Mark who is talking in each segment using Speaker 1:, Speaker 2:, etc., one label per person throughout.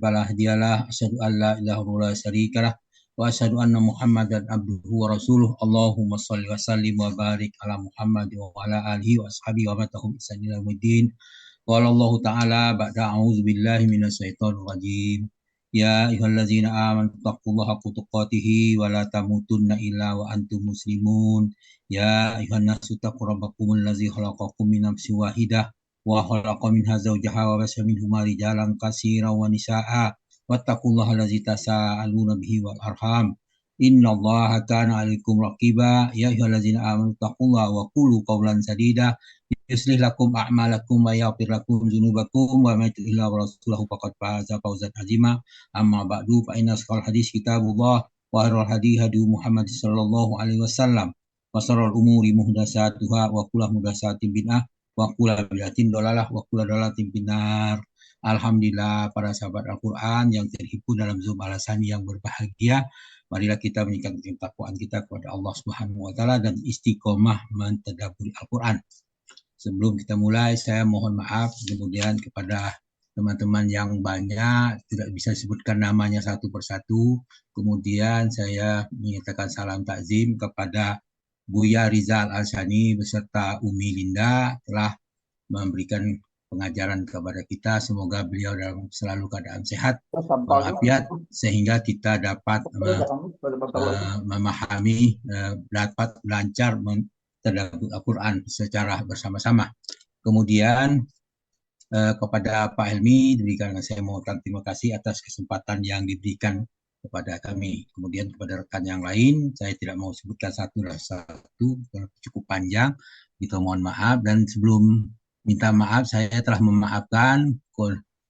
Speaker 1: fala hadiyalah. Asyhadu an la ilaha illallah syarikalah wa asyhadu anna Muhammadan abduhu wa rasuluh. Allahumma shalli wa sallim wa barik ala Muhammad wa ala alihi wa ashabihi wa man tabi'ahum bi ihsan ila yaumil qala Allah ta'ala ba'da a'udzu billahi minasyaitonir rajim. Ya ayyuhallazina amanu taqullaha haqqa tuqatih wa la tamutunna illa wa antum muslimun. Ya ayyuhan nasu taqu rabbakumul ladzi khalaqakum min nafsin wahidah wa khalaqa minha zawjaha wa basa minhuma rijalan katsiran wa nisaa'a wattaqullaha allazi tasaaluna bihi wal arham. Innallaha kana 'alaikum raqiba. Ya ayyuhallazina amanu taqullaha wa qulu qawlan sadida yuslih lakum a'malakum wa yaghfir lakum dzunubakum wa may yuti' Allaha wa rasulahu faqad faza fawzan 'azima. Amma ba'du fa inna asqal hadis kitabullah wa khairul hadi hadi Muhammad sallallahu alaihi wasallam wa syarrul umuri muhdatsatuha wa kullu muhdatsatin bid'ah wa kullu bid'atin dhalalah wa kullu dhalalatin finnar. Alhamdulillah para sahabat Al-Quran yang terhibur dalam Zoom Alasani yang berbahagia. Marilah kita meningkatkan ketakwaan kita kepada Allah Subhanahu wa taala dan istiqomah mentadabburi Al-Quran. Sebelum kita mulai, saya mohon maaf kemudian kepada teman-teman yang banyak, tidak bisa sebutkan namanya satu persatu. Kemudian saya menyatakan salam takzim kepada Buya Rizal Alsani beserta Umi Linda telah memberikan pengajaran kepada kita. Semoga beliau dalam selalu keadaan sehat walafiat sehingga kita dapat memahami, dapat lancar tadabbur Al-Quran secara bersama-sama. Kemudian kepada Pak Helmi diberikan, saya mengucapkan terima kasih atas kesempatan yang diberikan kepada kami. Kemudian kepada rekan yang lain, saya tidak mau sebutkan satu persatu, cukup panjang, kita mohon maaf. Dan sebelum minta maaf, saya telah memaafkan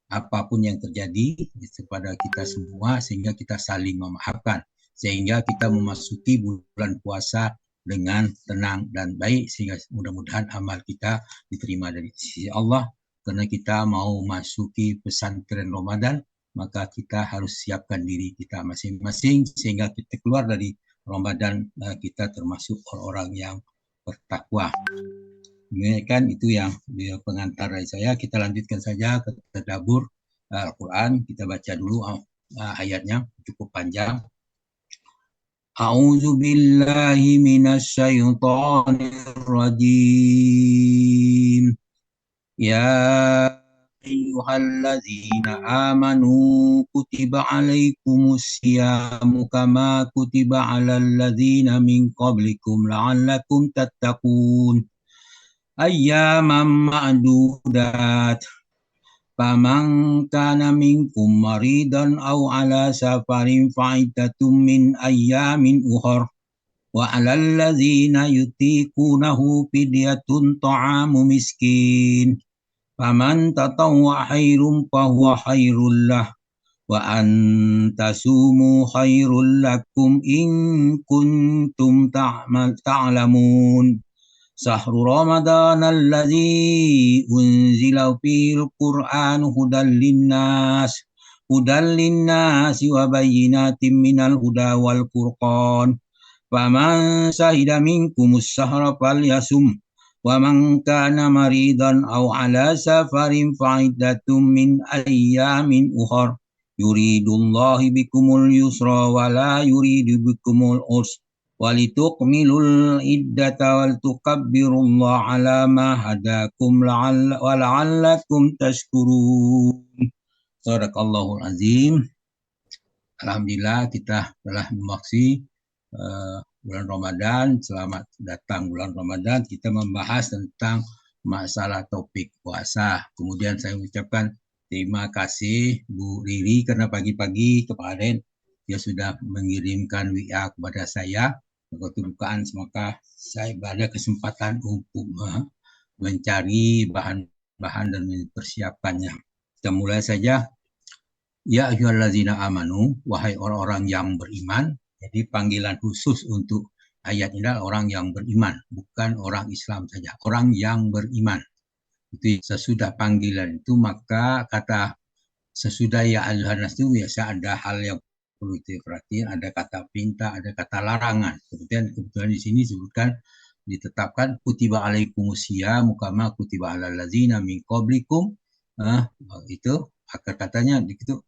Speaker 1: apapun yang terjadi kepada kita semua, sehingga kita saling memaafkan, sehingga kita memasuki bulan puasa dengan tenang dan baik, sehingga mudah-mudahan amal kita diterima dari sisi Allah. Karena kita mau masuki pesantren Ramadan, maka kita harus siapkan diri kita masing-masing sehingga kita keluar dari Ramadan kita termasuk orang-orang yang bertakwa. Ini kan itu yang pengantar dari saya. Kita lanjutkan saja ke tadabbur Al-Quran. Kita baca dulu ayatnya, cukup panjang. A'udzu billahi minasyaitonir rajim. Ya ayyuhalladzina amanu kutiba alaikumus syiyamu kama kutiba alal ladzina min qablikum la'allakum tattaqun. Ayyaman ma'dudat. Faman kana minkum maridan aw ala safarin fa'iddatun min ayyamin ukhra wa 'alal ladzina yutiqunahu fidyatun ta'amu miskin faman tatawwa khairum fahuwa khairul lah wa antasumu khairul lakum in kuntum ta'lamun. Sahru Ramadan alladzi unzila fil Qur'an hudan linnas wa bayyinatin minal huda wal furqan. Faman syahida minkumus syahra falyasum wa man kana maridan aw ala safarin fa'iddatun min ayyamin ukhra. Yuridullahu bikumul yusra wa la yuridu bikumul usra. Walitukmilul iddata wal tukabbirullah ala ma hadakum wa la'allakum tashkurun. Sadaqallahul azim. Alhamdulillah kita telah memasuki bulan Ramadan. Selamat datang bulan Ramadan. Kita membahas tentang masalah topik puasa. Kemudian saya mengucapkan terima kasih Bu Riri karena pagi-pagi kemarin dia sudah mengirimkan WA kepada saya. Waktu bukaan, maka saya ada kesempatan untuk mencari bahan-bahan dan mempersiapkannya. Kita mulai saja. Ya ayyuhallazina amanu, wahai orang-orang yang beriman. Jadi panggilan khusus untuk ayat ini adalah orang yang beriman, bukan orang Islam saja, orang yang beriman. Itu sesudah panggilan itu, maka kata sesudah ya ayyuhannas itu biasa ada hal yang perlu diperhatikan, ada kata perintah, ada kata larangan. Kemudian kebetulan di sini disebutkan ditetapkan kutiba alaikumus syiyamu kama kutiba alal ladzina min qablikum. Itu akar katanya begitu.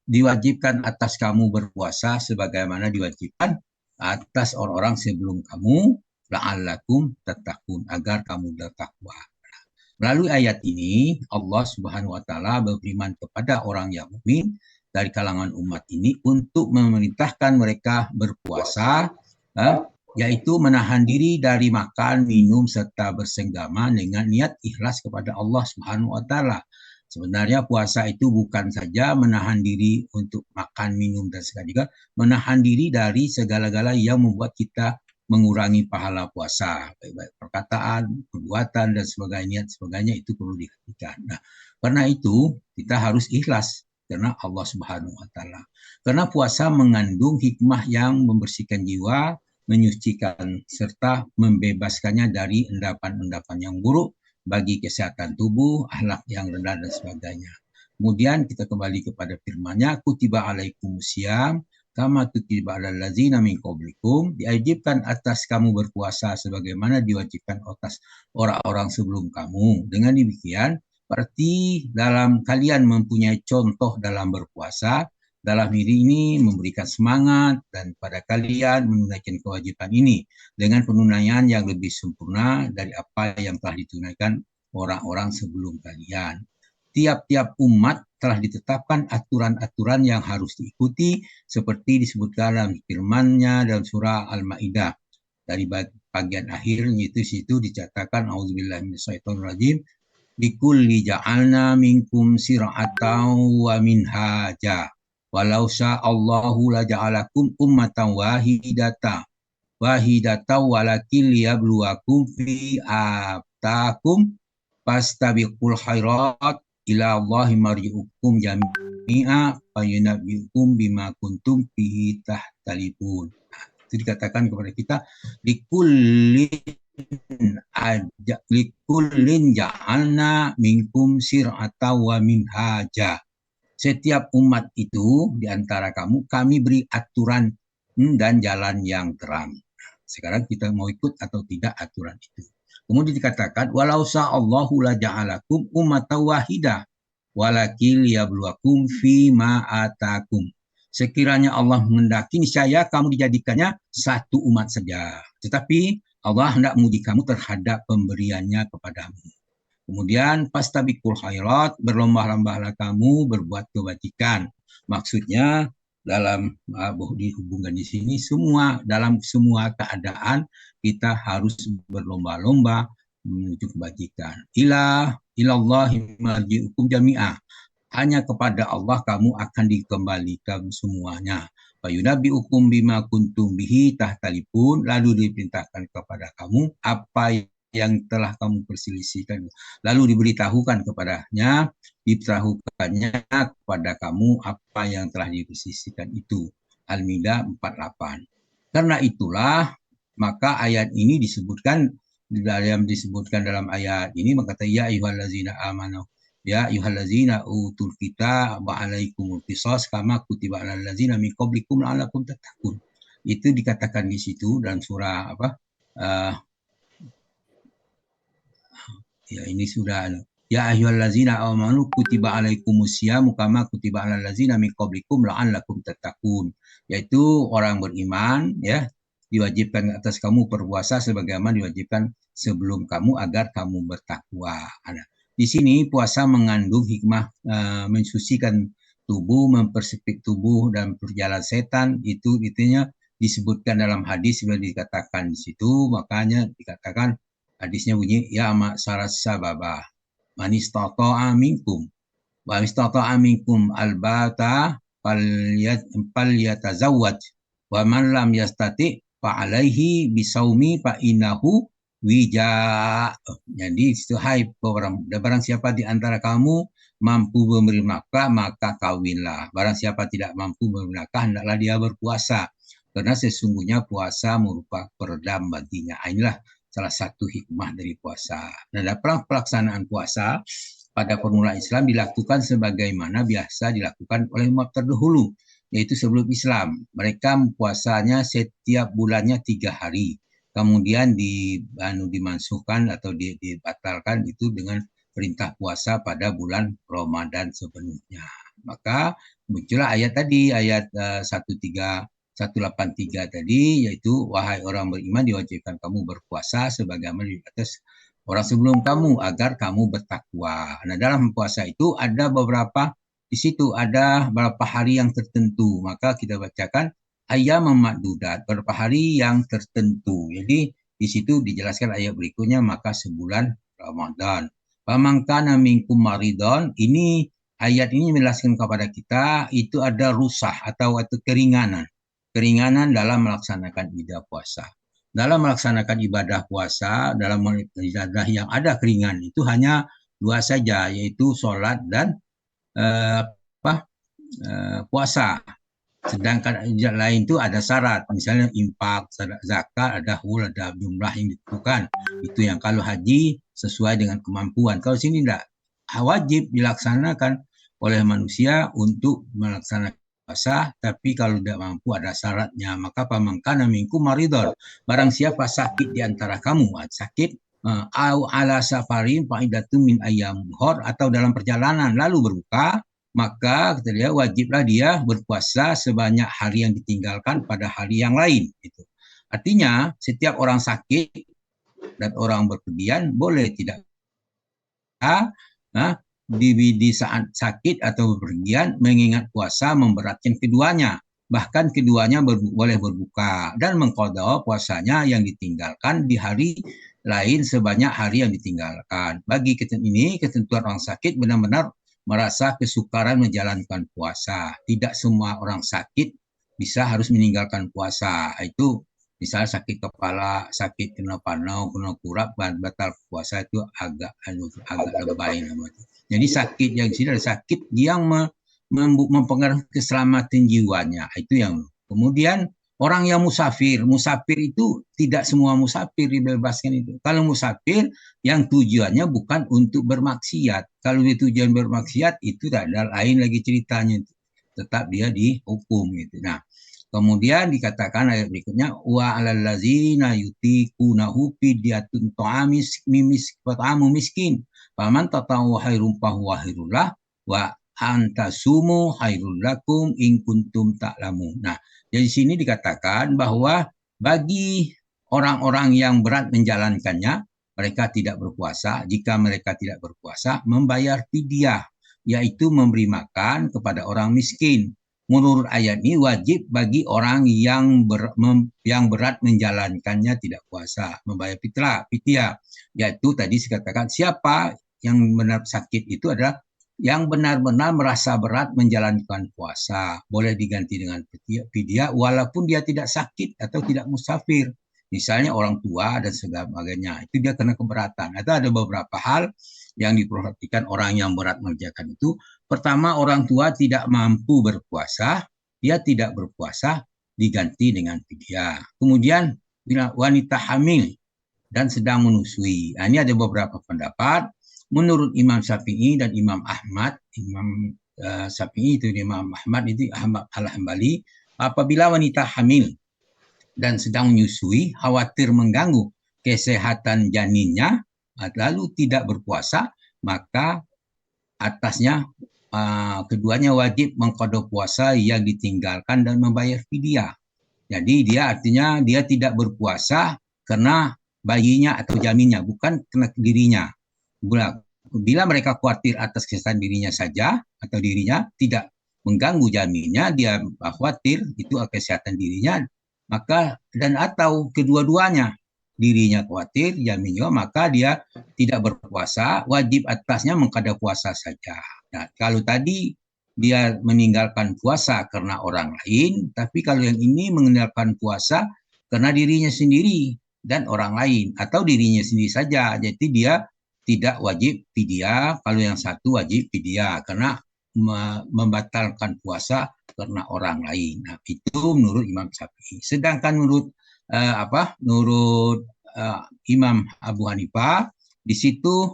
Speaker 1: diwajibkan atas kamu berpuasa sebagaimana diwajibkan atas orang-orang sebelum kamu, la'allakum tattaqun, agar kamu bertakwa. Melalui ayat ini Allah Subhanahu wa taala berfirman kepada orang yang mukmin dari kalangan umat ini untuk memerintahkan mereka berpuasa, yaitu menahan diri dari makan, minum serta bersenggama dengan niat ikhlas kepada Allah Subhanahu wa taala. Sebenarnya puasa itu bukan saja menahan diri untuk makan, minum dan sebagainya, menahan diri dari segala-gala yang membuat kita mengurangi pahala puasa, baik-baik perkataan, perbuatan dan sebagainya itu perlu dihentikan. Nah, karena itu kita harus ikhlas karena Allah Subhanahu wa taala. Karena puasa mengandung hikmah yang membersihkan jiwa, menyucikan serta membebaskannya dari endapan-endapan yang buruk bagi kesehatan tubuh, akhlak yang rendah dan sebagainya. Kemudian kita kembali kepada firman-Nya, kutiba alaikumusiyam kama kutiba alal ladzina min qablikum, diwajibkan atas kamu berpuasa sebagaimana diwajibkan atas orang-orang sebelum kamu. Dengan demikian, berarti dalam kalian mempunyai contoh dalam berpuasa, dalam diri ini memberikan semangat dan pada kalian menunaikan kewajiban ini dengan penunaian yang lebih sempurna dari apa yang telah ditunaikan orang-orang sebelum kalian. Tiap-tiap umat telah ditetapkan aturan-aturan yang harus diikuti seperti disebutkan dalam firman-Nya dalam surah Al-Maidah. Dari bagian akhir itu situ dicatakan auzubillahi minasyaitonirrajim, likulli ja'alna minkum sir'atan wa minhaja walau sya'allahu la ja'alakum ummatan wahidatan walakin liyabluwakum fi atakum fastabiqul khairat ila Allahi marji'ukum jami'a fayunabbi'ukum bima kuntum fihi tahtalifun. Itu dikatakan kepada kita, likullin ja'alna minkum sir'ata wa minhaja. Setiap umat itu di antara kamu kami beri aturan dan jalan yang terang. Sekarang kita mau ikut atau tidak aturan itu. Kemudian dikatakan walau sa'allahu la ja'alakum ummatan wahidah walakin liyabluwakum fi ma atakum. Sekiranya Allah menghendaki niscaya kamu dijadikannya satu umat saja. Tetapi Allah hendak menguji kamu terhadap pemberiannya kepadamu. Kemudian fastabiqul khairat, berlomba-lombalah kamu berbuat kebajikan. Maksudnya dalam dihubungkan di sini semua dalam semua keadaan kita harus berlomba-lomba menuju kebajikan. Ilallahi marji'ukum jami'ah. Hanya kepada Allah kamu akan dikembalikan semuanya. Fayunabbi'ukum bima kuntum bihi tahtalifun, lalu diperintahkan kepada kamu apa yang telah kamu perselisihkan. Lalu diberitahukan kepadanya, diberitahukannya kepada kamu apa yang telah diperselisihkan itu. Al-Maidah 48. Karena itulah maka ayat ini disebutkan dalam ayat ini maka kata ya ayyuhallazina amanu ya ayyuhallazina utul kitaba alaikumul qisas kama kutiba alal ladzina min qablikum la'allakum tattaqun. Itu dikatakan di situ dalam surah apa? Ya ini sudah ya ayyuhallazina amanu kutiba alaikumusyamu kama kutiba alal ladzina min qablikum la'allakum tattaqun. Yaitu orang beriman ya diwajibkan atas kamu berpuasa sebagaimana diwajibkan sebelum kamu agar kamu bertakwa. Di sini puasa mengandung hikmah mensucikan tubuh, mempersempit tubuh dan perjalanan setan. Itu intinya disebutkan dalam hadis sudah dikatakan di situ. Makanya dikatakan hadisnya bunyi ya ma'syaras sababah man istata'a minkum wa istata'a minkum albata falyatazawwaj wa man lam yastati fa'alaihi bisaumi fa'inahu wija. Jadi hai barang siapa di antara kamu mampu memberi nafkah maka kawinlah. Barang siapa tidak mampu memberi nafkah hendaklah dia berpuasa. Karena sesungguhnya puasa merupakan peredam baginya. Inilah salah satu hikmah dari puasa. Nah, dalam pelaksanaan puasa pada permulaan Islam dilakukan sebagaimana biasa dilakukan oleh umat terdahulu, yaitu sebelum Islam. Mereka puasanya setiap bulannya 3 hari. Kemudian dimansuhkan atau dibatalkan itu dengan perintah puasa pada bulan Ramadan sepenuhnya. Maka muncullah ayat tadi, ayat 183 tadi, yaitu wahai orang beriman diwajibkan kamu berpuasa sebagaimana di atas orang sebelum kamu agar kamu bertakwa. Nah, dalam puasa itu ada beberapa, di situ ada beberapa hari yang tertentu. Maka kita bacakan ayam ma'dudat, beberapa hari yang tertentu. Jadi di situ dijelaskan ayat berikutnya, maka sebulan Ramadan. Faman kana minkum maridon, ini ayat ini menjelaskan kepada kita itu ada rusah atau keringanan. Keringanan dalam melaksanakan ibadah puasa. Dalam melaksanakan ibadah puasa, dalam ibadah yang ada keringan itu hanya dua saja, yaitu sholat dan puasa. Sedangkan yang lain itu ada syarat, misalnya infak, zakat, ada hul, ada jumlah yang ditentukan. Itu yang kalau haji sesuai dengan kemampuan. Kalau sini tidak, wajib dilaksanakan oleh manusia untuk melaksanakan puasa, tapi kalau tidak mampu ada syaratnya. Maka pamangkana minkum maridon, barang siapa sakit di antara kamu, sakit au ala safarin fa'idatun min ayyam ukhar, atau dalam perjalanan lalu berbuka, maka kata dia wajiblah dia berpuasa sebanyak hari yang ditinggalkan pada hari yang lain. Itu artinya setiap orang sakit dan orang berpergian boleh tidak di saat sakit atau berpergian mengingat puasa memberatkan keduanya. Bahkan keduanya boleh berbuka dan mengqadha puasanya yang ditinggalkan di hari lain sebanyak hari yang ditinggalkan. Bagi ketentuan orang sakit benar-benar merasa kesukaran menjalankan puasa. Tidak semua orang sakit bisa harus meninggalkan puasa. Itu misalnya sakit kepala, sakit kena panau, kena kurap, batal puasa itu agak lebay namanya. Jadi sakit yang sini adalah sakit yang mempengaruhi keselamatan jiwanya. Itu yang kemudian orang yang musafir itu tidak semua musafir dibebaskan itu. Kalau musafir yang tujuannya bukan untuk bermaksiat. Kalau dia tujuan bermaksiat itu tak ada lain lagi ceritanya. Tetap dia dihukum gitu. Nah, kemudian dikatakan ayat berikutnya wa alal ladzina yutiqunahu fidyatun ta'amu miskin. Faman tatawwa khairum fahuwa khairullah wa antasumu khairul lakum in kuntum ta'lamun. Nah, jadi di sini dikatakan bahwa bagi orang-orang yang berat menjalankannya, mereka tidak berpuasa. Jika mereka tidak berpuasa, membayar fidyah, yaitu memberi makan kepada orang miskin. Menurut ayat ini wajib bagi orang yang berat menjalankannya tidak puasa, membayar fidyah. Yaitu tadi dikatakan siapa yang benar sakit itu adalah yang benar-benar merasa berat menjalankan puasa. Boleh diganti dengan fidyah walaupun dia tidak sakit atau tidak musafir. Misalnya orang tua dan sebagainya. Itu dia kena keberatan. Atau ada beberapa hal yang diperhatikan orang yang berat mengerjakan itu. Pertama, orang tua tidak mampu berpuasa. Dia tidak berpuasa diganti dengan fidyah. Kemudian bila wanita hamil dan sedang menyusui. Nah, ini ada beberapa pendapat. Menurut Imam Syafi'i dan Imam Ahmad, Imam Syafi'i itu Imam Ahmad itu Ahmad Al-Hambali, apabila wanita hamil dan sedang menyusui khawatir mengganggu kesehatan janinnya lalu tidak berpuasa, maka atasnya keduanya wajib mengqadha puasa yang ditinggalkan dan membayar fidyah. Jadi dia artinya dia tidak berpuasa karena bayinya atau janinnya, bukan karena dirinya. Bila mereka khawatir atas kesehatan dirinya saja atau dirinya tidak mengganggu janinnya, dia khawatir itu kesehatan dirinya, maka dan atau kedua-duanya, dirinya khawatir, janinnya, maka dia tidak berpuasa, wajib atasnya mengqadha puasa saja. Nah, kalau tadi dia meninggalkan puasa karena orang lain, tapi kalau yang ini meninggalkan puasa karena dirinya sendiri dan orang lain atau dirinya sendiri saja, jadi dia tidak wajib fidyah. Kalau yang satu wajib fidyah karena membatalkan puasa karena orang lain. Nah, itu menurut Imam Syafi'i. Sedangkan menurut Imam Abu Hanifah, di situ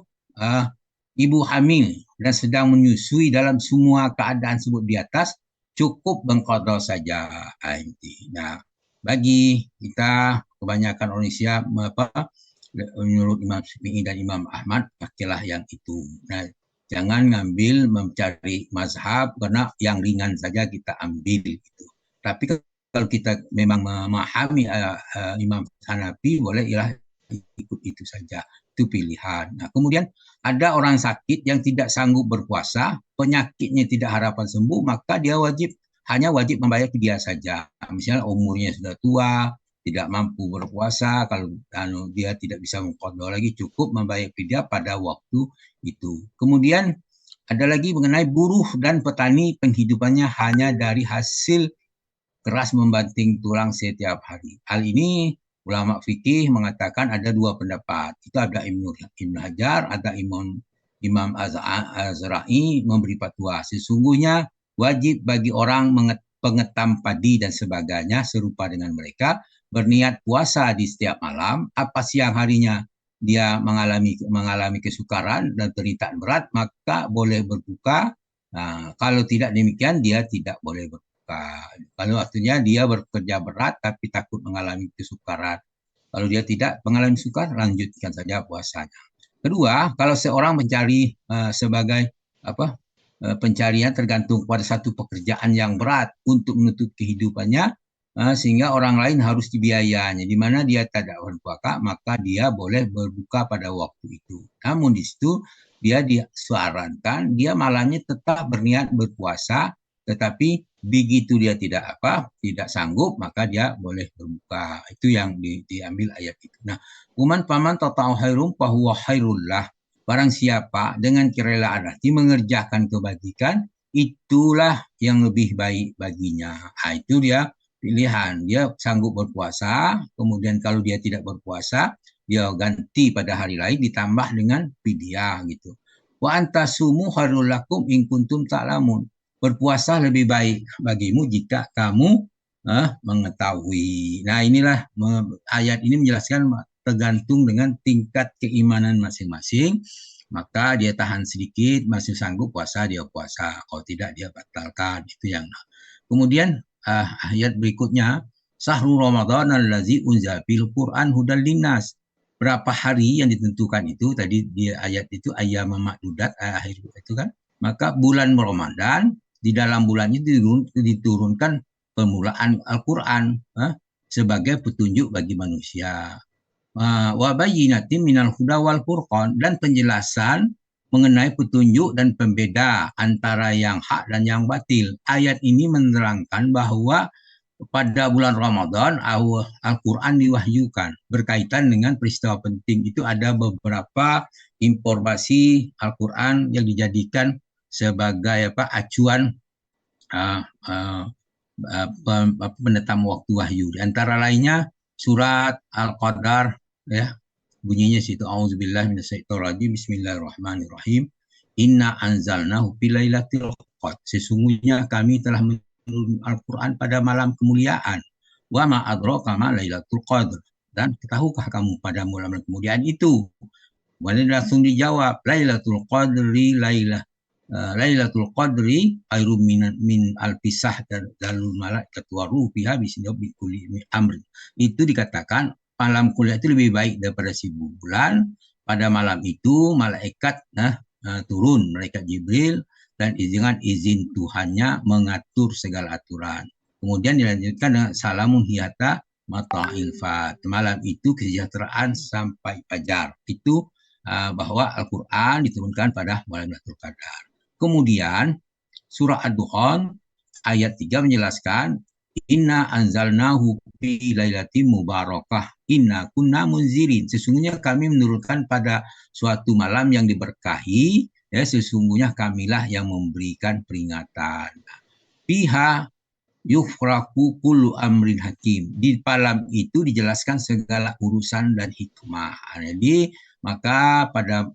Speaker 1: ibu hamil dan sedang menyusui dalam semua keadaan sebut di atas cukup mengqadha saja. Nah, bagi kita kebanyakan Indonesia menurut Imam Syafi'i dan Imam Ahmad pakailah yang itu. Nah, Jangan ngambil mencari mazhab karena yang ringan saja kita ambil gitu. Tapi kalau kita memang memahami Imam Hanafi, boleh ya ikut itu saja. Itu pilihan. Nah, kemudian ada orang sakit yang tidak sanggup berpuasa, penyakitnya tidak harapan sembuh, maka dia hanya wajib membayar fidyah saja. Misalnya umurnya sudah tua, tidak mampu berpuasa, kalau dia tidak bisa mengqadha lagi, cukup membayar fidyah pada waktu itu. Kemudian ada lagi mengenai buruh dan petani, penghidupannya hanya dari hasil keras membanting tulang setiap hari. Hal ini ulama fikih mengatakan ada dua pendapat. Itu ada Ibnu Hajar, ada Imam Azra'i memberi fatwa. Sesungguhnya wajib bagi orang pengetam padi dan sebagainya serupa dengan mereka berniat puasa di setiap malam, apa siang harinya dia mengalami kesukaran dan penderitaan berat, maka boleh berbuka. Nah, kalau tidak demikian dia tidak boleh berbuka. Kalau artinya dia bekerja berat tapi takut mengalami kesukaran. Kalau dia tidak mengalami sukar, lanjutkan saja puasanya. Kedua, kalau seorang mencari sebagai apa pencarian tergantung pada satu pekerjaan yang berat untuk menutup kehidupannya, sehingga orang lain harus dibiayainya. Di mana dia tidak berpuasa, maka dia boleh berbuka pada waktu itu. Namun di situ dia disarankan dia malamnya tetap berniat berpuasa, tetapi begitu dia tidak sanggup, maka dia boleh berbuka. Itu yang diambil ayat itu. Nah, uman paman tata'u khairum fahuwa khairullah. Barang siapa dengan kerelaan hati mengerjakan kebajikan, itulah yang lebih baik baginya. Nah, itu dia pilihan. Dia sanggup berpuasa, kemudian kalau dia tidak berpuasa, dia ganti pada hari lain ditambah dengan fidyah gitu. Wa antasumu khairul lakum in kuntum ta'lamun. Berpuasa lebih baik bagimu jika kamu mengetahui. Nah, inilah ayat ini menjelaskan tergantung dengan tingkat keimanan masing-masing. Maka dia tahan sedikit, masih sanggup puasa, dia puasa. Kalau tidak, dia batalkan. Itu yang. Kemudian ayat berikutnya, Sahru Ramadan allazi unzila fil Qur'an hudal linnas. Berapa hari yang ditentukan itu, tadi di ayat itu ayat ma'dudat, akhir itu kan. Maka bulan Ramadan, di dalam bulan itu diturunkan permulaan Al-Quran sebagai petunjuk bagi manusia. Wa bayyinatin minal huda wal furqan, dan penjelasan mengenai petunjuk dan pembeda antara yang hak dan yang batil. Ayat ini menerangkan bahwa pada bulan Ramadan Al-Quran diwahyukan berkaitan dengan peristiwa penting. Itu ada beberapa informasi Al-Quran yang dijadikan sebagai acuan penetap waktu wahyu. Di antara lainnya surat Al-Qadar, ya, bunyinya situ auzubillahi minasyaitonirrajim, bismillahirrahmanirrahim. Inna anzalnahu fi lailatul qadar. Sesungguhnya kami telah menurunkan Al-Quran pada malam kemuliaan. Wa ma adraka ma lailatul qadar. Dan tahukah kamu pada malam kemuliaan itu? Boleh langsung dijawab, Lailatul Qadri Lailatul Qadri khairum min alfisah dalul malaikat wa ruhiha bisnabi kulli amrin. Itu dikatakan malam kuliah itu lebih baik daripada 1000 bulan. Pada malam itu malaikat turun, malaikat Jibril, dan dengan izin Tuhannya mengatur segala aturan. Kemudian dilanjutkan dengan salamun hiyata mata'il fat. Malam itu kesejahteraan sampai fajar. Itu bahwa Al-Quran diturunkan pada malam Lailatul Qadar. Kemudian surah Ad-Dukhan ayat 3 menjelaskan inna anzalnahu fi lailatin mubarakah inna kunna munzirin. Sesungguhnya kami menurunkan pada suatu malam yang diberkahi, ya, sesungguhnya kamilah yang memberikan peringatan. Fiha yufraku kullu amrin hakim. Di malam itu dijelaskan segala urusan dan hikmah. Jadi maka pada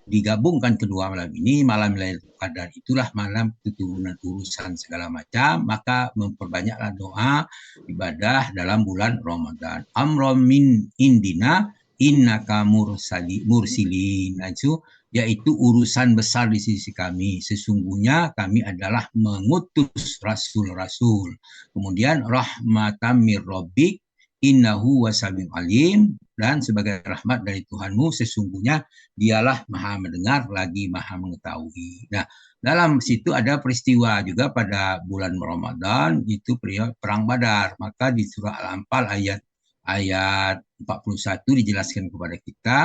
Speaker 1: digabungkan kedua malam ini, malam Lailatul Qadar itulah malam keturunan urusan segala macam, maka memperbanyaklah doa ibadah dalam bulan Ramadan. Amron min indina innaka mursilin. Itu yaitu urusan besar di sisi kami. Sesungguhnya kami adalah mengutus rasul-rasul. Kemudian rahmatan mir rabbik, innahu wasami'un alim, dan sebagai rahmat dari Tuhanmu sesungguhnya dialah maha mendengar lagi maha mengetahui. Nah, dalam situ ada peristiwa juga pada bulan Ramadan, itu perang Badar. Maka di surah Al-Anfal ayat 41 dijelaskan kepada kita,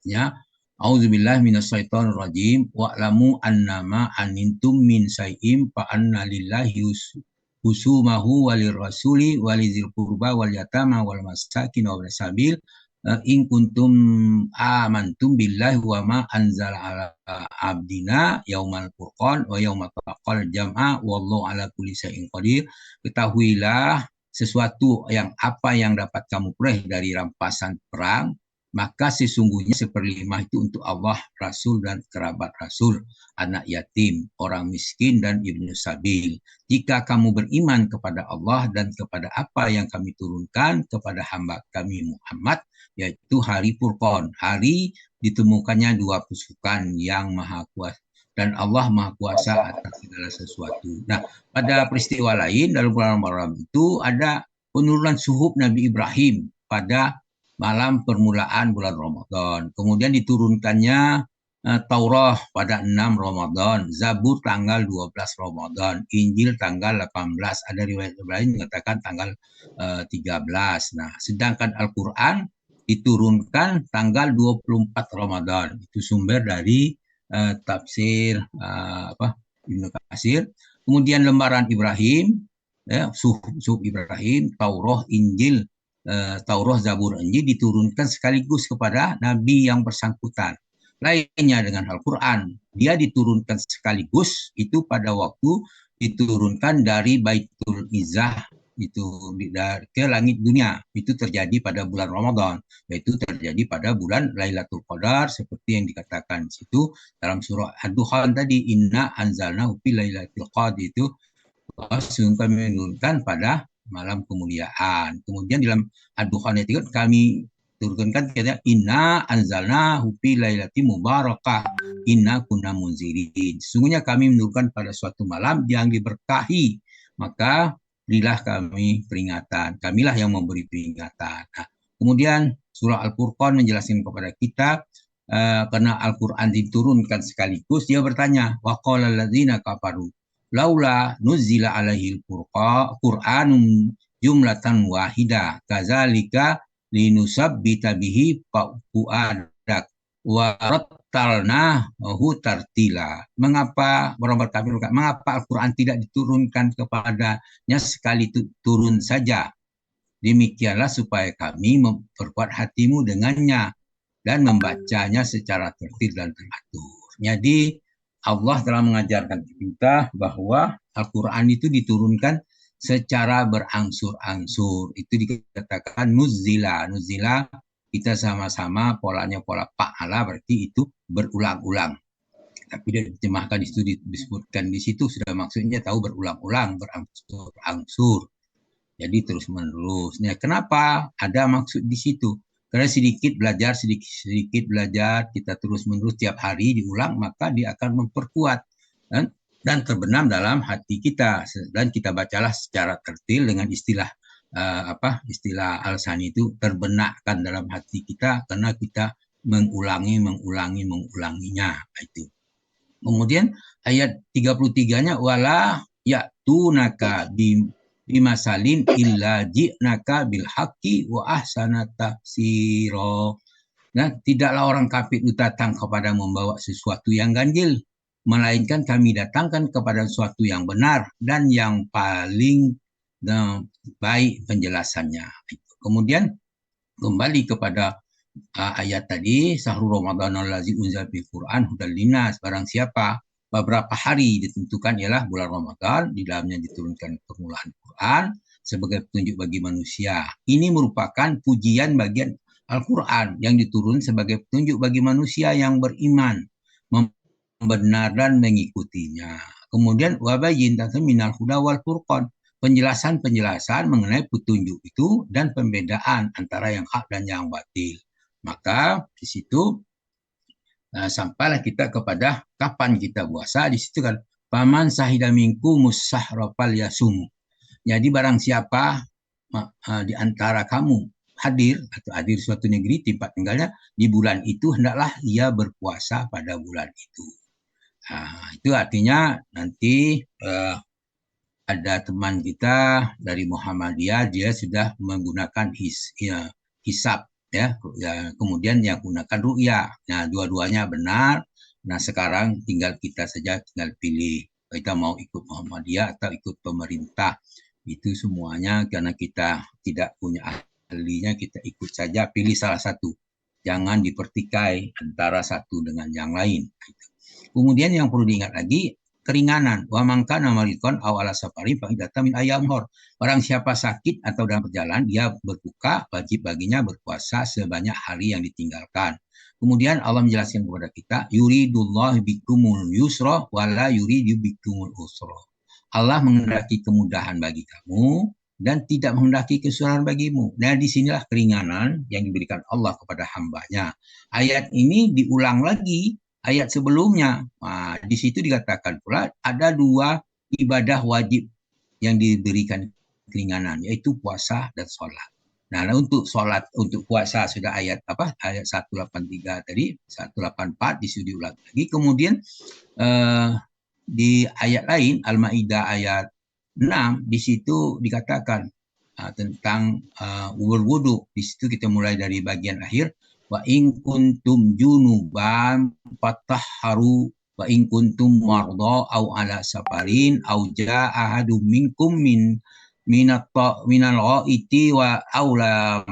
Speaker 1: ya, Auzubillahi minasyaitonir rajim wa'lamu annama anintum min syai'im fa anna lillahi husumahu walir rasuli walizil qurba wal yatama wal masakin wa sabil in kuntum amantum billahi wa ma anzala ala abdina yaumal furqan wa yaumal taqal jam'a wallahu ala kulli syai'in qadir. Ketahuilah sesuatu yang apa yang dapat kamu peroleh dari rampasan perang, maka sesungguhnya seperlima itu untuk Allah, Rasul dan kerabat Rasul, anak yatim, orang miskin dan ibnu sabil. Jika kamu beriman kepada Allah dan kepada apa yang kami turunkan kepada hamba kami Muhammad, yaitu hari Furqan, hari ditemukannya dua pasukan yang maha kuasa, dan Allah maha kuasa atas segala sesuatu. Nah, pada peristiwa lain dalam bulan Ramadan itu ada penurunan suhuf Nabi Ibrahim pada malam permulaan bulan Ramadan. Kemudian diturunkannya Taurah pada 6 Ramadan, Zabur tanggal 12 Ramadan, Injil tanggal 18, ada riwayat lain mengatakan tanggal 13. Nah, sedangkan Al-Quran diturunkan tanggal 24 Ramadan. Itu sumber dari tafsir Ibnu Katsir. Kemudian lembaran Ibrahim, ya, suhuf Ibrahim, Taurah, Injil, Taurah, Zabur, Injil diturunkan sekaligus kepada Nabi yang bersangkutan. Lainnya dengan Al-Quran, dia diturunkan sekaligus itu pada waktu diturunkan dari Baitul Izzah itu ke langit dunia. Itu terjadi pada bulan Ramadan, yaitu terjadi pada bulan Lailatul Qadar seperti yang dikatakan di situ dalam surah Ad-Dukhan tadi, inna anzalnahu fi lailatul qadar, itu sungguh kami menurunkan pada malam kemuliaan. Kemudian dalam Ad-Dukhan ayat 3 kami turunkan kata inna anzalna fi lailati mubarakah inna kunna munzirin. Sesungguhnya kami menurunkan pada suatu malam yang diberkahi, maka berilah kami peringatan. Kamilah yang memberi peringatan. Nah, kemudian surah Al-Furqan menjelaskan kepada kita karena Al-Quran diturunkan sekaligus, dia bertanya, wa qala alladzina kafaru laula nuzila alaihil Qur'anun jumlatan wahida kazalika linusabbita bihi fuadak wa rattalnahu tartila. Mengapa orang berkafir? Mengapa Al-Quran tidak diturunkan kepadanya sekali turun saja? Demikianlah supaya kami memperkuat hatimu dengannya dan membacanya secara tertib dan teratur. Jadi Allah telah mengajarkan kita bahwa Al-Quran itu diturunkan secara berangsur-angsur. Itu dikatakan nuzila. Nuzila kita sama-sama polanya pola fa'ala, berarti itu berulang-ulang. Tapi dia diterjemahkan di situ, disebutkan di situ sudah maksudnya tahu berulang-ulang, berangsur-angsur. Jadi terus-menerus. Nah, kenapa ada maksud di situ? Karena sedikit belajar, kita terus-menerus tiap hari diulang, maka dia akan memperkuat dan terbenam dalam hati kita. Dan kita bacalah secara tertil dengan istilah istilah Al-Sani itu terbenakkan dalam hati kita karena kita mengulanginya. Itu. Kemudian ayat 33-nya wala ya'tunaka bimasalin illa ji'naka bil haqqi wa ahsana tafsira. Nah, tidaklah orang kafir itu datang kepada membawa sesuatu yang ganjil, melainkan kami datangkan kepada sesuatu yang benar dan yang paling baik penjelasannya. Kemudian kembali kepada ayat tadi, Syahrul Ramadan allazi unzila fil Qur'an hudal linnas, barang siapa beberapa hari ditentukan ialah bulan Ramadan, di dalamnya diturunkan permulaan Quran sebagai petunjuk bagi manusia. Ini merupakan pujian bagian Al-Quran yang diturun sebagai petunjuk bagi manusia yang beriman, membenar dan mengikutinya. Kemudian wabayyin minal huda wal furqan, penjelasan-penjelasan mengenai petunjuk itu dan pembedaan antara yang hak dan yang batil. Maka di situ sampailah kita kepada kapan kita puasa. Di situ kan paman sahida minku musahrafal yasum. Jadi barang siapa di antara kamu hadir atau hadir suatu negeri tempat tinggalnya di bulan itu, hendaklah ia berpuasa pada bulan itu. Itu artinya nanti ada teman kita dari Muhammadiyah, dia sudah menggunakan hisab ya, kemudian yang gunakan ru'ya. Nah, dua-duanya benar. Nah, sekarang tinggal kita saja tinggal pilih kita mau ikut Muhammadiyah atau ikut pemerintah. Itu semuanya karena kita tidak punya ahlinya, kita ikut saja, pilih salah satu. Jangan dipertikai antara satu dengan yang lain. Kemudian yang perlu diingat lagi, keringanan. Wa mangka namarikon aw ala safari fa'idata min ayam hor. Orang siapa sakit atau dalam perjalanan, dia berbuka, wajib baginya berpuasa sebanyak hari yang ditinggalkan. Kemudian Allah menjelaskan kepada kita, yuridullah bikumul yusra wala yuridu bikumul usra. Allah menghendaki kemudahan bagi kamu dan tidak menghendaki kesusahan bagimu. Nah, disinilah keringanan yang diberikan Allah kepada hambanya. Ayat ini diulang lagi ayat sebelumnya. Nah, di situ dikatakan pula ada dua ibadah wajib yang diberikan keringanan, yaitu puasa dan sholat. Nah, untuk sholat, untuk puasa sudah ayat Ayat 183 tadi, 184 disuruh diulang lagi. Kemudian di ayat lain, Al-Maidah ayat 6, di situ dikatakan tentang berwudu. Di situ kita mulai dari bagian akhir. Wa in kuntum junuban fatahharu wa in kuntum marda au ala safarin au jaa ahadum minkum minal ghaiti wa aula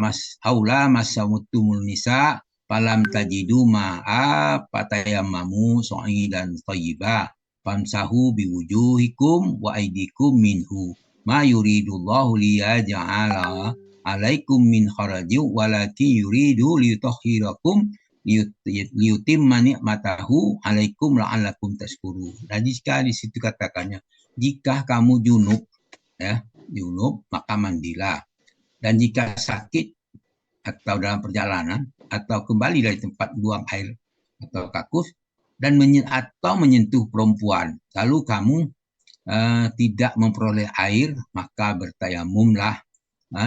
Speaker 1: masamutumul nisa falam tajidu ma'a fatayammamu sa'idan thayyiba famsahu biwujuhikum wa aydikum minhu ma yuridullahu liyaj'ala alaikum min kharajin walaki yuridu liyutahhirakum liyutimma ni'matahu alaikum la'allakum tashkurun. Nah, jika di situ katakannya, jika kamu junub maka mandilah. Dan jika sakit atau dalam perjalanan atau kembali dari tempat buang air atau kakus dan atau menyentuh perempuan, lalu kamu tidak memperoleh air, maka bertayamumlah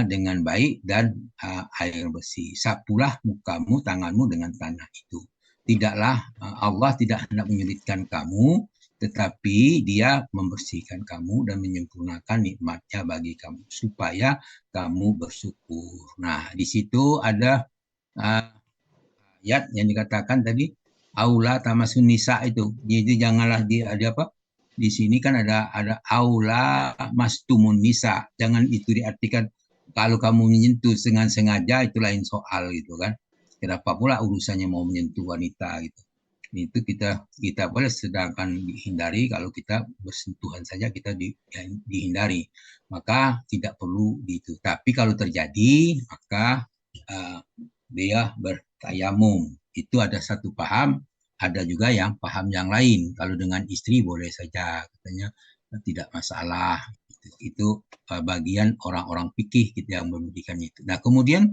Speaker 1: dengan baik dan air bersih. Sapulah mukamu, tanganmu dengan tanah itu. Tidaklah Allah tidak hendak menyulitkan kamu, tetapi Dia membersihkan kamu dan menyempurnakan nikmatnya bagi kamu supaya kamu bersyukur. Nah, di situ ada ayat yang dikatakan tadi, aula tamasun nisa itu. Jadi janganlah di sini kan ada aula mastumun nisa. Jangan itu diartikan kalau kamu menyentuh dengan sengaja itu lain soal gitu kan. Kenapa pula urusannya mau menyentuh wanita gitu. Itu kita boleh sedangkan dihindari, kalau kita bersentuhan saja kita dihindari. Maka tidak perlu itu. Tapi kalau terjadi maka dia bertayamum. Itu ada satu paham, ada juga yang paham yang lain. Kalau dengan istri boleh saja, katanya tidak masalah. Itu bagian orang-orang fikih kita yang memberikan itu. Nah, kemudian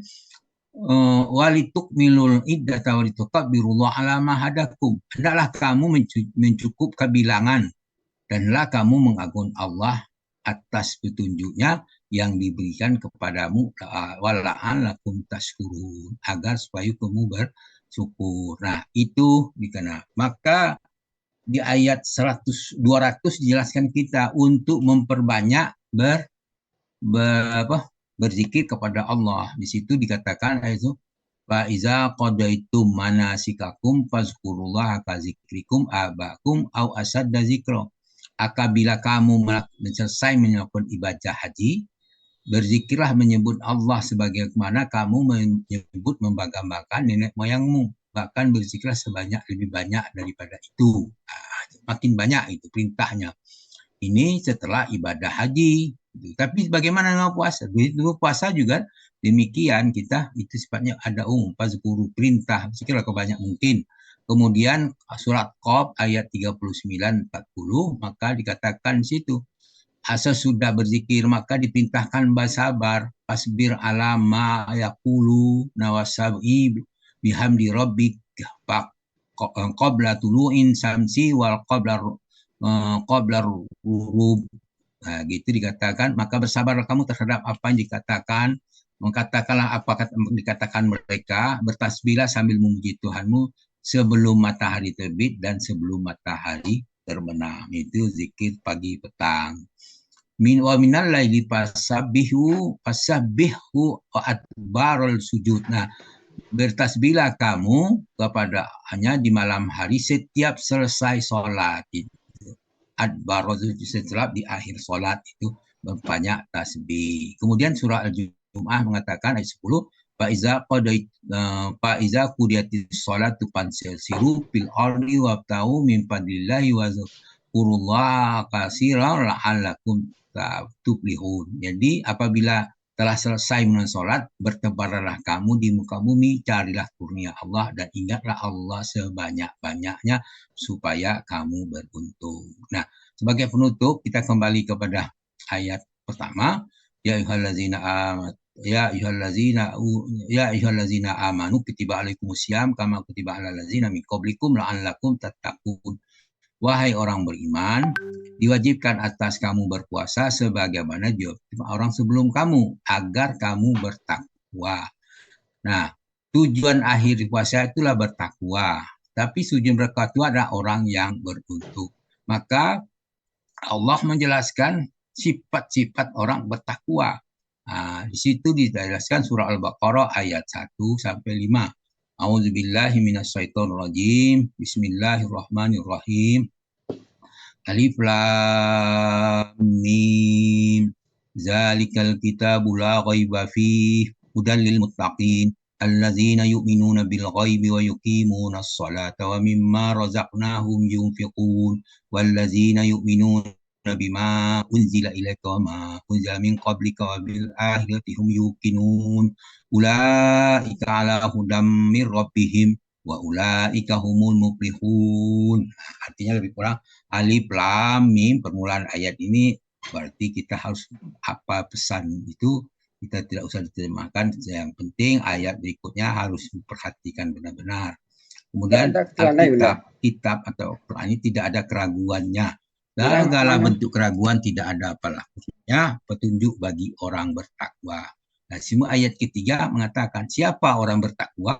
Speaker 1: walituk milul iddata walitukabirullah ala ma hadakum. Hendaklah kamu mencukupkan bilangan dan hendaklah kamu mengagung Allah atas petunjuknya yang diberikan kepadamu wala'alakum tashkurun, agar supaya kamu bersyukur. Nah, itu dikena. Maka di ayat 200 dijelaskan kita untuk memperbanyak berzikir kepada Allah. Di situ dikatakan itu fa iza qadaitum manasikakum fazkurullaha ka zikrikum abakum au asadda zikra. Apabila kamu selesai melakukan ibadah haji, berzikirlah menyebut Allah sebagaimana kamu menyebut membanggakan nenek moyangmu. Bahkan berzikirlah lebih banyak daripada itu. Makin banyak itu perintahnya. Ini setelah ibadah haji. Tapi bagaimana dengan puasa? Itu puasa juga demikian, kita itu sifatnya ada fazkuru, perintah, berzikirlah kebanyak mungkin. Kemudian surat Qaf ayat 39-40, maka dikatakan di situ, asal sudah berzikir maka diperintahkan bersabar, fasbir ala ma yaqulu nawasabi bihamdi rabbik qabla tulu'in samsi wal qabla rub Nah, gitu dikatakan, maka bersabarlah kamu terhadap apa yang dikatakan, mengkatakanlah apa dikatakan mereka, bertasbihlah sambil memuji Tuhanmu sebelum matahari terbit dan sebelum matahari terbenam. Itu zikir pagi petang. Min wa minal laili fasabbihu wa adbarul sujud. Nah, bertasbihlah kamu kepada hanya di malam hari setiap selesai sholat. Adbar setelah di akhir sholat itu banyak tasbih. Kemudian surah Al-Jumu'ah mengatakan ayat 10, Faiza qudiyatis sholatu fansiru fil ardi wabtau min fadlillahi wa zkurullaha katsiran la'allakum tuflihun. Jadi apabila telah selesai menunaikan sholat, bertebarlah kamu di muka bumi, carilah kurnia Allah dan ingatlah Allah sebanyak-banyaknya supaya kamu beruntung. Nah, sebagai penutup kita kembali kepada ayat pertama, ya ayyuhallazina amanu ya ayyuhallazina amanu kutiba alaikumusiyam kama kutiba alal ladzina min qablikum la'allakum tattaqun. Wahai orang beriman, diwajibkan atas kamu berpuasa sebagaimana orang sebelum kamu agar kamu bertakwa. Nah, tujuan akhir puasa itulah bertakwa. Tapi tujuan bertakwa adalah orang yang beruntung. Maka Allah menjelaskan sifat-sifat orang bertakwa. Nah, di situ dijelaskan surah Al-Baqarah ayat 1 sampai 5. A'udzubillahi minasyaitonirrajim. Bismillahirrahmanirrahim. Alif lam mim. Zalikal kitabu la ghaiba fihi hudal lil muttaqin allazina yu'minuna bil ghaibi wa yuqimuna as-salata wa mimma razaqnahum yunfiqun wallazina yu'minuna bima unzila ilaika wa ma unzila min qablika wa bil akhirati hum yuqinun ulaika ala hudam mir rabbihim wa ulaika humul muflihun. Artinya lebih kurang alif lam mim, permulaan ayat ini berarti kita harus apa pesan itu kita tidak usah diterjemahkan, yang penting ayat berikutnya harus diperhatikan benar-benar. Kemudian kitab atau Quran ini tidak ada keraguannya. Segala bentuk keraguan tidak ada apalah. Ya, petunjuk bagi orang bertakwa. Nah, semua ayat ketiga mengatakan siapa orang bertakwa,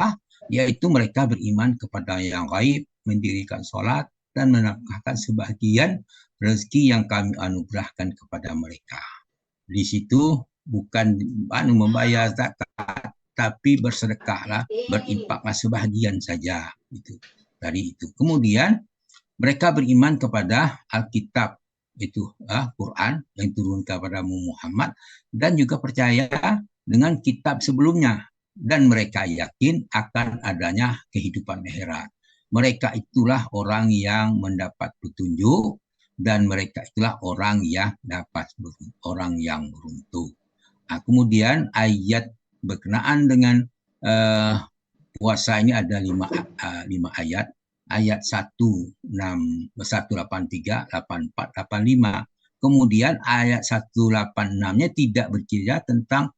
Speaker 1: yaitu mereka beriman kepada yang gaib, mendirikan sholat, dan menafkahkan sebagian rezeki yang kami anugerahkan kepada mereka. Di situ bukan membayar zakat, tapi bersedekahlah, berinfaklah sebahagian saja. Itu dari itu. Kemudian mereka beriman kepada Alkitab, itu Quran yang turun kepada Muhammad, dan juga percaya dengan kitab sebelumnya, dan mereka yakin akan adanya kehidupan akhirat. Mereka itulah orang yang mendapat petunjuk, dan mereka itulah orang yang dapat orang yang beruntung. Nah, kemudian ayat berkenaan dengan puasa ini ada 5 ayat. Ayat 183, 84, 85. Kemudian ayat 186-nya tidak bercerita tentang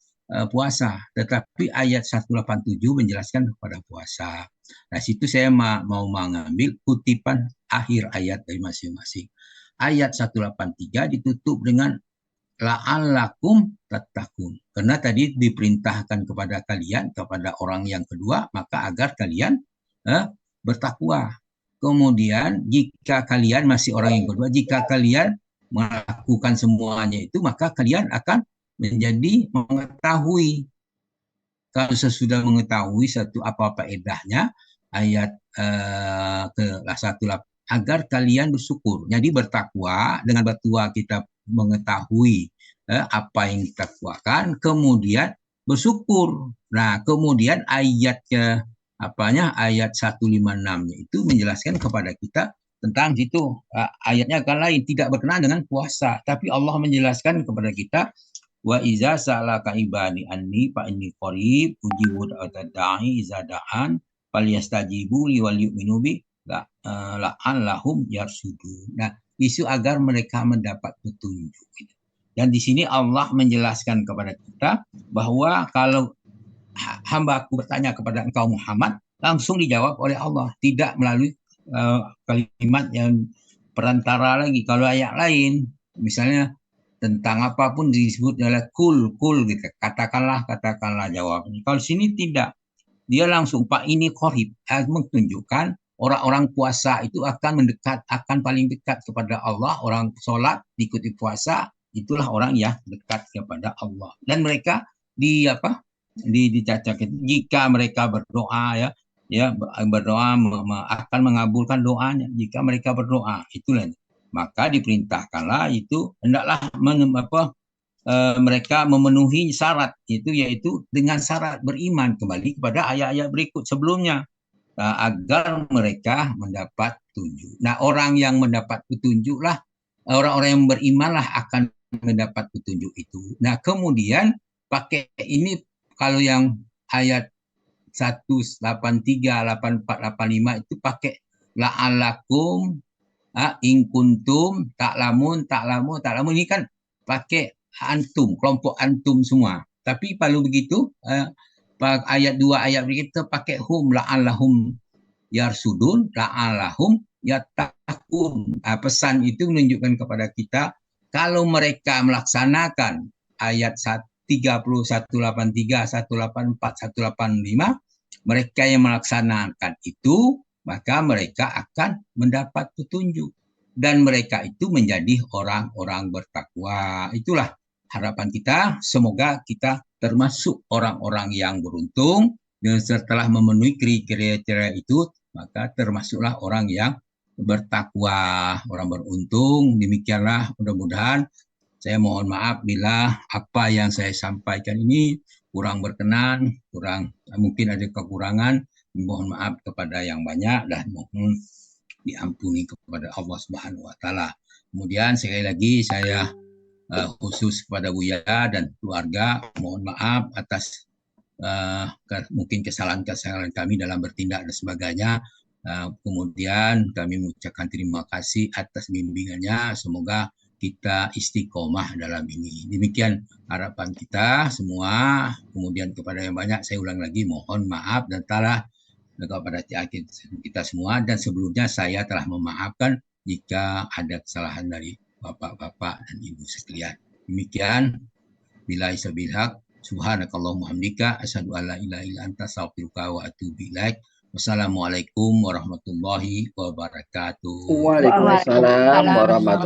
Speaker 1: puasa, tetapi ayat 187 menjelaskan kepada puasa. Nah, situ saya mau mengambil kutipan akhir ayat dari masing-masing. Ayat 183 ditutup dengan la'allakum tattaqun. Karena tadi diperintahkan kepada kalian, kepada orang yang kedua, maka agar kalian bertakwa. Kemudian jika kalian masih orang yang kedua, jika kalian melakukan semuanya itu, maka kalian akan menjadi mengetahui. Kalau sesudah mengetahui satu apa-apa edahnya, ayat ke-1 agar kalian bersyukur. Jadi bertakwa, dengan bertakwa kita mengetahui apa yang ditakwakan, kemudian bersyukur. Nah, kemudian ayat ayat 156-nya itu menjelaskan kepada kita tentang situ. Ayatnya akan lain, tidak berkenaan dengan puasa, tapi Allah menjelaskan kepada kita, wa iza sa'alaka ibadi anni fa inni qarib ujibu da'watad da'i iza da'an falyastajibu li wal yu'minu bi la'allahum yarsudun. Nah, isu agar mereka mendapat petunjuk. Dan di sini Allah menjelaskan kepada kita bahwa kalau hamba aku bertanya kepada engkau Muhammad, langsung dijawab oleh Allah, tidak melalui kalimat yang perantara lagi. Kalau ayat lain, misalnya tentang apapun disebut oleh kul gitu. Katakanlah jawabnya. Kalau sini tidak, dia langsung Pak ini qorib, menunjukkan orang-orang puasa itu akan mendekat, akan paling dekat kepada Allah. Orang sholat diikuti puasa, itulah orang yang dekat kepada Allah. Dan mereka dicacat jika mereka berdoa berdoa akan mengabulkan doanya jika mereka berdoa. Itulah, maka diperintahkanlah itu hendaklah mereka memenuhi syarat itu, yaitu dengan syarat beriman, kembali kepada ayat-ayat berikut sebelumnya, agar mereka mendapat petunjuk. Nah, orang yang mendapat petunjuklah, orang-orang yang berimanlah akan mendapat petunjuk itu. Nah, kemudian pakai ini, kalau yang ayat 183, 84, 85 itu pakai la'alakum in kuntum ta'lamun ini kan pakai antum, kelompok antum semua. Tapi kalau begitu ayat 2 ayat kita pakai hum la'allahum yarsudun la'allahum yattaqun. Pesan itu menunjukkan kepada kita kalau mereka melaksanakan ayat 30, 183, 184, 185, mereka yang melaksanakan itu, maka mereka akan mendapat petunjuk. Dan mereka itu menjadi orang-orang bertakwa. Itulah harapan kita. Semoga kita termasuk orang-orang yang beruntung. Dan setelah memenuhi kriteria itu, maka termasuklah orang yang bertakwa, orang beruntung. Demikianlah, mudah-mudahan. Saya mohon maaf bila apa yang saya sampaikan ini kurang berkenan, mungkin ada kekurangan. Mohon maaf kepada yang banyak dan mohon diampuni kepada Allah Subhanahu wa taala. Kemudian sekali lagi saya khusus kepada Buya dan keluarga mohon maaf atas mungkin kesalahan-kesalahan kami dalam bertindak dan sebagainya. Kemudian kami mengucapkan terima kasih atas bimbingannya. Semoga kita istiqomah dalam ini. Demikian harapan kita semua. Kemudian kepada yang banyak saya ulang lagi mohon maaf dan telah kepada kita semua. Dan sebelumnya saya telah memaafkan jika ada kesalahan dari bapak-bapak dan ibu sekalian. Demikian. Billahi sabil haq. Subhanakallahumma hamdika asyhadu an la ilaha illa anta astaghfiruka wa atubu ilaik. Wassalamualaikum warahmatullahi wabarakatuh.
Speaker 2: Waalaikumsalam warahmatullahi